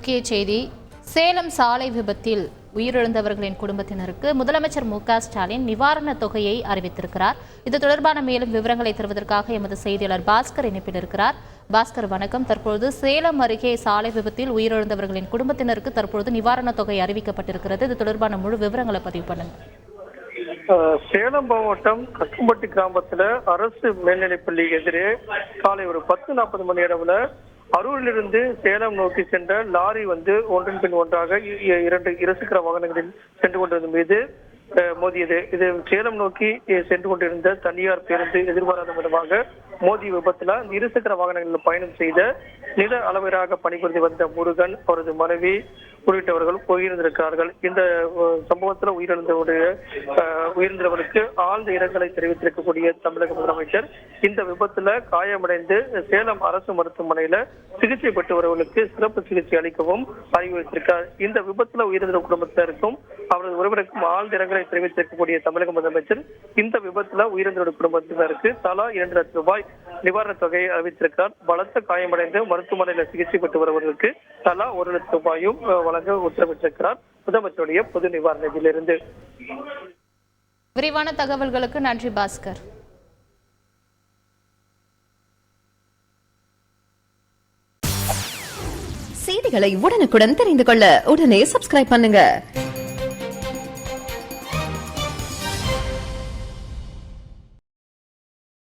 முக்கிய செய்தி. சேலம் சாலை விபத்தில் உயிரிழந்தவர்களின் குடும்பத்தினருக்கு முதலமைச்சர் மு.க.ஸ்டாலின் நிவாரணத் தொகையை அறிவித்திருக்கிறார். இது தொடர்பான மேலும் விவரங்களை தருவதற்காக எமது செய்தியாளர் பாஸ்கர் இணைப்பில் இருக்கிறார். பாஸ்கர் வணக்கம். தற்பொழுது சேலம் அருகே சாலை விபத்தில் உயிரிழந்தவர்களின் குடும்பத்தினருக்கு தற்பொழுது நிவாரணத் தொகை அறிவிக்கப்பட்டிருக்கிறது. இது தொடர்பான முழு விவரங்களை பதிவு பண்ணுங்க. சேலம் மாவட்டம் கக்கும்பட்டி கிராமத்துல அரசு மேல்நிலைப்பள்ளி எதிரே காலை ஒரு 10:40 மணி அளவுல அரூரிலிருந்து சேலம் நோக்கி சென்ற லாரி ஒன்றின் பின் ஒன்றாக 2 இருசக்கர வாகனங்களில் சென்று கொண்டிருந்த மீது மோதியது. இது சேலம் நோக்கி சென்று கொண்டிருந்த தனியார் பேருந்து எதிர்பாராத விதமாக மோதிய விபத்துல இருசக்கர வாகனங்களில் பயணம் செய்த நில அளவராக பணிபுரிந்து வந்த முருகன், அவரது மனைவி உள்ளிட்டவர்கள் உயிரிழந்திருக்கிறார்கள். இந்த சம்பவத்தில் உயிரிழந்தவருக்கு ஆழ்ந்த இரங்கலை தெரிவித்திருக்கக்கூடிய தமிழக முதலமைச்சர் இந்த விபத்துல காயமடைந்து சேலம் அரசு மருத்துவமனையில சிகிச்சை பெற்று வருவர்களுக்கு சிறப்பு சிகிச்சை அளிக்கவும் அறிவுறுத்திருக்கார். இந்த விபத்துல உயிரிழந்த குடும்பத்தினருக்கும் அவரது உறவினருக்கும் ஆழ்ந்த இரங்கலை தெரிவித்திருக்கக்கூடிய தமிழக முதலமைச்சர் இந்த விபத்துல உயிரிழந்த குடும்பத்தினருக்கு தலா 2 லட்சம் ரூபாய் நிவாரணத் தொகையை அறிவித்திருக்கிறார். பலத்த காயமடைந்து மருத்துவமனையில் சிகிச்சை பெற்று வருவதற்கு தலா 1 லட்சம் ரூபாயும் வழங்க உத்தரவிட்டிருக்கிறார் முதலமைச்சருடைய பொது நிவாரண நிதியிலிருந்து. விரிவான தகவல்களுக்கு நன்றி பாஸ்கர். செய்திகளை உடனுக்குடன் தெரிந்து கொள்ள உடனே சப்ஸ்கிரைப் பண்ணுங்க.